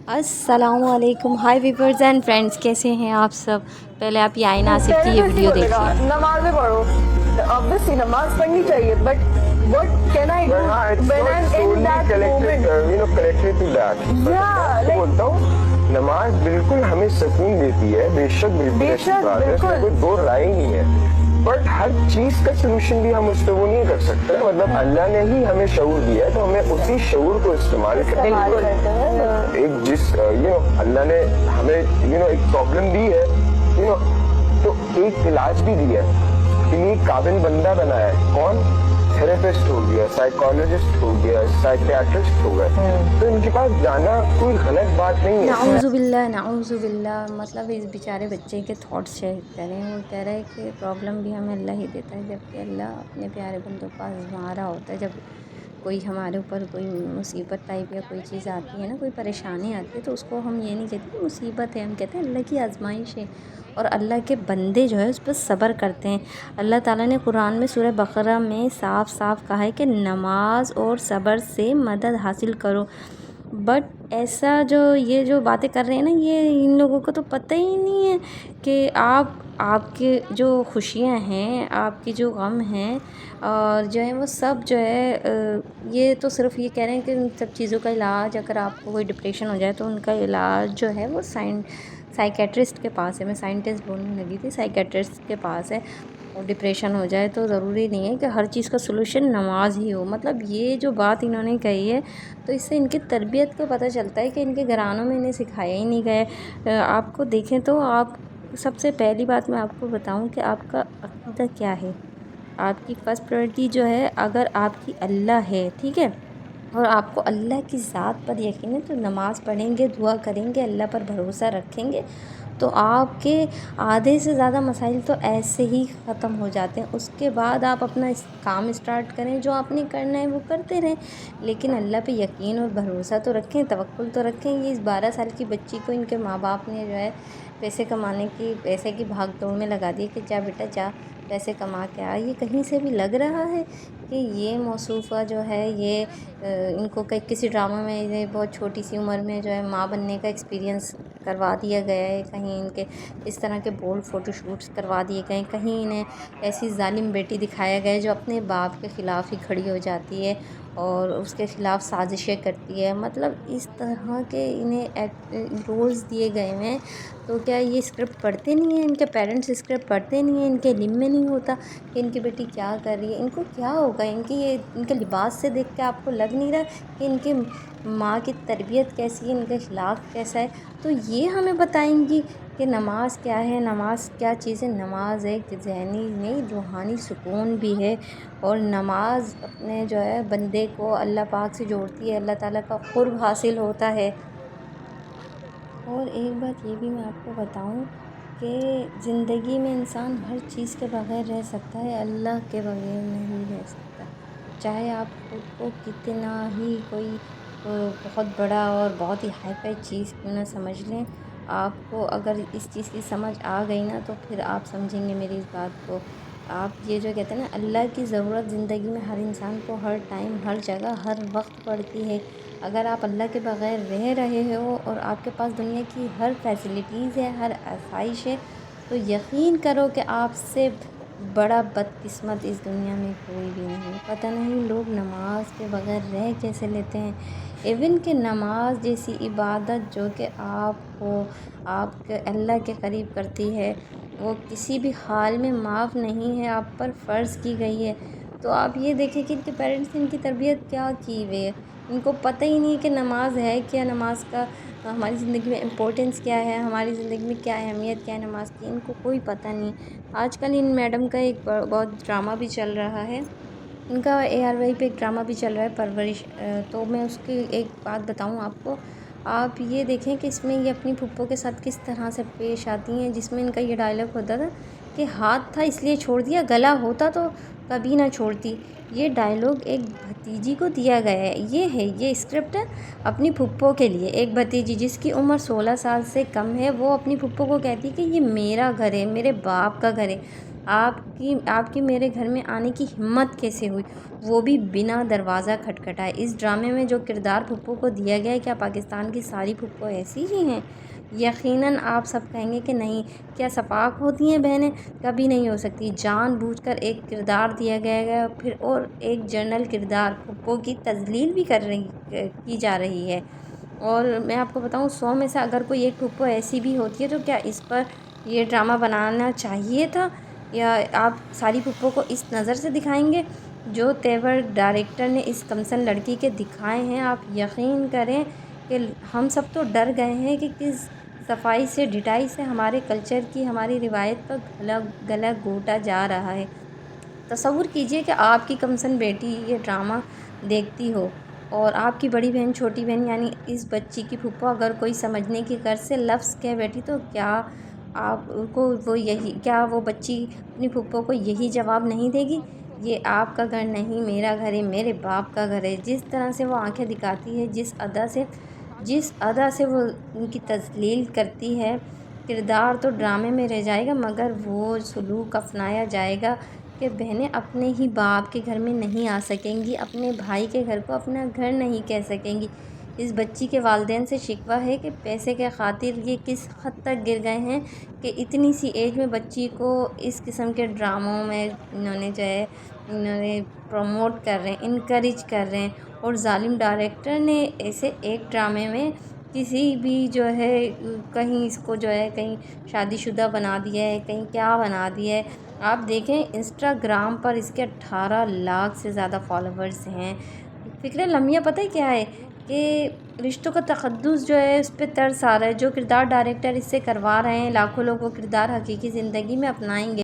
السلام علیکم، high viewers and friends, کیسے ہیں آپ سب؟ پہلے آپ یہ آئین آصف کی یہ ویڈیو دیکھیے۔ نمازیں پڑھو، obviously نماز پڑھنی چاہیے، but what can I do when I'm in that moment? connected to that. Yeah, like بولتا ہوں نماز بالکل ہمیں سکون دیتی ہے، بے شک بالکل ایسی بات ہے، اس میں کوئی دو رائے نہیں ہے، بٹ ہر چیز کا سلوشن بھی ہم اس پہ وہ نہیں کر سکتے۔ مطلب اللہ نے ہی ہمیں شعور دیا ہے تو ہمیں اسی شعور کو استعمال کرنا ہے۔ ایک جس اللہ نے ہمیں ایک پرابلم دی ہے تو ایک علاج بھی دیا ہے، انہیں قابل بندہ بنایا ہے۔ کون؟ تھراپسٹ ہو گیا، سائیکالوجسٹ ہو گیا، سائیکیاٹرسٹ ہو گئے، تو ان کے پاس جانا کوئی غلط بات نہیں ہے۔ نعوذ باللہ نعوذ باللہ، مطلب اس بیچارے بچے کے تھاٹس شیئر کریں۔ وہ کہہ رہا ہے کہ پرابلم بھی ہمیں اللہ ہی دیتا ہے، جبکہ اللہ اپنے پیارے بندوں کو آزما رہا ہوتا ہے۔ جب کوئی ہمارے اوپر کوئی مصیبت ٹائپ یا کوئی چیز آتی ہے نا، کوئی پریشانی آتی ہے، تو اس کو ہم یہ نہیں کہتے کہ مصیبت ہے، ہم کہتے ہیں اللہ کی آزمائش ہے، اور اللہ کے بندے جو ہے اس پر صبر کرتے ہیں۔ اللہ تعالیٰ نے قرآن میں سورہ بقرہ میں صاف صاف کہا ہے کہ نماز اور صبر سے مدد حاصل کرو، بٹ ایسا یہ جو باتیں کر رہے ہیں نا، یہ ان لوگوں کو تو پتہ ہی نہیں ہے کہ آپ کے جو خوشیاں ہیں، آپ کی جو غم ہیں اور جو ہے وہ سب جو ہے یہ تو صرف یہ کہہ رہے ہیں کہ ان سب چیزوں کا علاج، اگر آپ کو کوئی ڈپریشن ہو جائے تو ان کا علاج جو ہے وہ سائیکیٹرسٹ کے پاس ہے۔ میں سائنٹسٹ بولنے لگی تھی، سائیکیٹرسٹ کے پاس ہے۔ اور ڈپریشن ہو جائے تو ضروری نہیں ہے کہ ہر چیز کا سلوشن نماز ہی ہو۔ مطلب یہ جو بات انہوں نے کہی ہے تو اس سے ان کی تربیت کا پتہ چلتا ہے کہ ان کے گھرانوں میں انہیں سکھایا ہی نہیں گیا۔ آپ کو دیکھیں تو آپ سب سے پہلی بات میں آپ کو بتاؤں کہ آپ کا عقیدہ کیا ہے۔ آپ کی فرسٹ پریورٹی جو ہے، اگر آپ کی اللہ ہے، ٹھیک ہے، اور آپ کو اللہ کی ذات پر یقین ہے، تو نماز پڑھیں گے، دعا کریں گے، اللہ پر بھروسہ رکھیں گے، تو آپ کے آدھے سے زیادہ مسائل تو ایسے ہی ختم ہو جاتے ہیں۔ اس کے بعد آپ اپنا کام اسٹارٹ کریں، جو آپ نے کرنا ہے وہ کرتے رہیں، لیکن اللہ پہ یقین اور بھروسہ تو رکھیں، توکل تو رکھیں۔ یہ اس 12 سال کی بچی کو ان کے ماں باپ نے جو ہے پیسے کی بھاگ دوڑ میں لگا دی کہ جا بیٹا جا پیسے کما کے آ۔ یہ کہیں سے بھی لگ رہا ہے کہ یہ موصوفہ جو ہے یہ ان کو کسی ڈرامہ میں یہ بہت چھوٹی سی عمر میں جو ہے ماں بننے کا ایکسپیرینس کروا دیا گیا ہے، کہیں ان کے اس طرح کے بولڈ فوٹو شوٹس کروا دیے گئے، کہیں انہیں ایسی ظالم بیٹی دکھایا گیا ہے جو اپنے باپ کے خلاف ہی کھڑی ہو جاتی ہے اور اس کے خلاف سازشیں کرتی ہے۔ مطلب اس طرح کے انہیں رولز دیے گئے ہیں، تو کیا یہ اسکرپٹ پڑھتے نہیں ہیں؟ ان کے پیرنٹس اسکرپٹ پڑھتے نہیں ہیں؟ ان کے علم میں نہیں ہوتا کہ ان کی بیٹی کیا کر رہی ہے؟ ان کو کیا ہوگا؟ ان کے لباس سے دیکھ کے آپ کو لگ نہیں رہا کہ ان کے ماں کی تربیت کیسی ہے، ان کا اخلاق کیسا ہے؟ تو یہ ہمیں بتائیں گی کہ نماز کیا ہے، نماز کیا چیز ہے۔ نماز ایک ذہنی نہیں روحانی سکون بھی ہے، اور نماز اپنے جو ہے بندے کو اللہ پاک سے جوڑتی ہے، اللہ تعالیٰ کا قرب حاصل ہوتا ہے۔ اور ایک بات یہ بھی میں آپ کو بتاؤں کہ زندگی میں انسان ہر چیز کے بغیر رہ سکتا ہے، اللہ کے بغیر نہیں رہ سکتا۔ چاہے آپ خود کو کتنا ہی کوئی بہت بڑا اور بہت ہی ہائی فائی چیز کیوں نہ سمجھ لیں، آپ کو اگر اس چیز کی سمجھ آ گئی نا تو پھر آپ سمجھیں گے میری اس بات کو۔ آپ یہ جو کہتے ہیں نا، اللہ کی ضرورت زندگی میں ہر انسان کو ہر ٹائم، ہر جگہ، ہر وقت پڑتی ہے۔ اگر آپ اللہ کے بغیر رہ رہے ہو اور آپ کے پاس دنیا کی ہر فیسلٹیز ہے، ہر آسائش ہے، تو یقین کرو کہ آپ سے بڑا بدقسمت اس دنیا میں کوئی بھی نہیں۔ پتہ نہیں لوگ نماز کے بغیر رہ کیسے لیتے ہیں۔ ایون کہ نماز جیسی عبادت جو کہ آپ کے اللہ کے قریب کرتی ہے، وہ کسی بھی حال میں معاف نہیں ہے، آپ پر فرض کی گئی ہے۔ تو آپ یہ دیکھیں کہ ان کے پیرنٹس نے ان کی تربیت کیا کی ہوئی ہے۔ ان کو پتہ ہی نہیں کہ نماز ہے کیا، نماز کا ہماری زندگی میں امپورٹنس کیا ہے، ہماری زندگی میں کیا اہمیت کیا ہے نماز کی، ان کو کوئی پتہ نہیں۔ آج کل ان میڈم کا ایک بہت ڈرامہ بھی چل رہا ہے، ان کا ARY پہ ایک ڈرامہ بھی چل رہا ہے پرورش، تو میں اس کی ایک بات بتاؤں آپ کو۔ آپ یہ دیکھیں کہ اس میں یہ اپنی پھپھو کے ساتھ کس طرح سے پیش آتی ہیں، جس میں ان کا یہ ڈائلاگ ہوتا تھا کہ ہاتھ تھا اس لیے چھوڑ دیا، گلا ہوتا تو کبھی نہ چھوڑتی۔ یہ ڈائلاگ ایک بھتیجی کو دیا گیا ہے، یہ اسکرپٹ ہے اپنی پھپھو کے لیے۔ ایک بھتیجی جس کی عمر 16 سال سے کم ہے، وہ اپنی پھپھو کو کہتی ہے کہ یہ میرا گھر ہے، میرے باپ کا گھر ہے۔ آپ کی میرے گھر میں آنے کی ہمت کیسے ہوئی، وہ بھی بنا دروازہ کھٹکھٹائے۔ اس ڈرامے میں جو کردار پھپھو کو دیا گیا ہے، کیا پاکستان کی ساری پھپھو ایسی ہی ہیں؟ یقیناً آپ سب کہیں گے کہ نہیں۔ کیا سپاک ہوتی ہیں بہنیں؟ کبھی نہیں ہو سکتی۔ جان بوجھ کر ایک کردار دیا گیا ہے، پھر اور ایک جنرل کردار پھپھو کی تذلیل بھی کی جا رہی ہے۔ اور میں آپ کو بتاؤں، 100 میں سے اگر کوئی ایک پھپھو ایسی بھی ہوتی ہے تو کیا اس پر یہ ڈرامہ بنانا چاہیے تھا؟ یا آپ ساری پھپھو کو اس نظر سے دکھائیں گے جو تیور ڈائریکٹر نے اس کمسن لڑکی کے دکھائے ہیں؟ آپ یقین کریں کہ ہم سب تو ڈر گئے ہیں کہ کس صفائی سے ڈھٹائی سے ہمارے کلچر کی، ہماری روایت پر گلا گھونٹا جا رہا ہے۔ تصور کیجئے کہ آپ کی کمسن بیٹی یہ ڈرامہ دیکھتی ہو اور آپ کی بڑی بہن، چھوٹی بہن یعنی اس بچی کی پھپھو اگر کوئی سمجھنے کی غرض سے لفظ کہہ بیٹھی تو کیا وہ بچی اپنی پھپھو کو یہی جواب نہیں دے گی؟ یہ آپ کا گھر نہیں، میرا گھر ہے، میرے باپ کا گھر ہے۔ جس طرح سے وہ آنکھیں دکھاتی ہے، جس ادا سے وہ ان کی تذلیل کرتی ہے، کردار تو ڈرامے میں رہ جائے گا مگر وہ سلوک اپنایا جائے گا کہ بہنیں اپنے ہی باپ کے گھر میں نہیں آ سکیں گی، اپنے بھائی کے گھر کو اپنا گھر نہیں کہہ سکیں گی۔ اس بچی کے والدین سے شکوہ ہے کہ پیسے کے خاطر یہ کس حد تک گر گئے ہیں کہ اتنی سی ایج میں بچی کو اس قسم کے ڈراموں میں انہوں نے پروموٹ کر رہے ہیں، انکریج کر رہے ہیں۔ اور ظالم ڈائریکٹر نے ایسے ایک ڈرامے میں کسی بھی جو ہے کہیں اس کو جو ہے کہیں شادی شدہ بنا دیا ہے، کہیں کیا بنا دیا ہے۔ آپ دیکھیں انسٹاگرام پر اس کے 18 لاکھ سے زیادہ فالوورز ہیں۔ فکر لمحہ پتہ ہے کیا ہے کہ رشتوں کا تقدس جو ہے اس پہ ترس آ رہا ہے۔ جو کردار ڈائریکٹر اس سے کروا رہے ہیں، لاکھوں لوگ وہ کردار حقیقی زندگی میں اپنائیں گے۔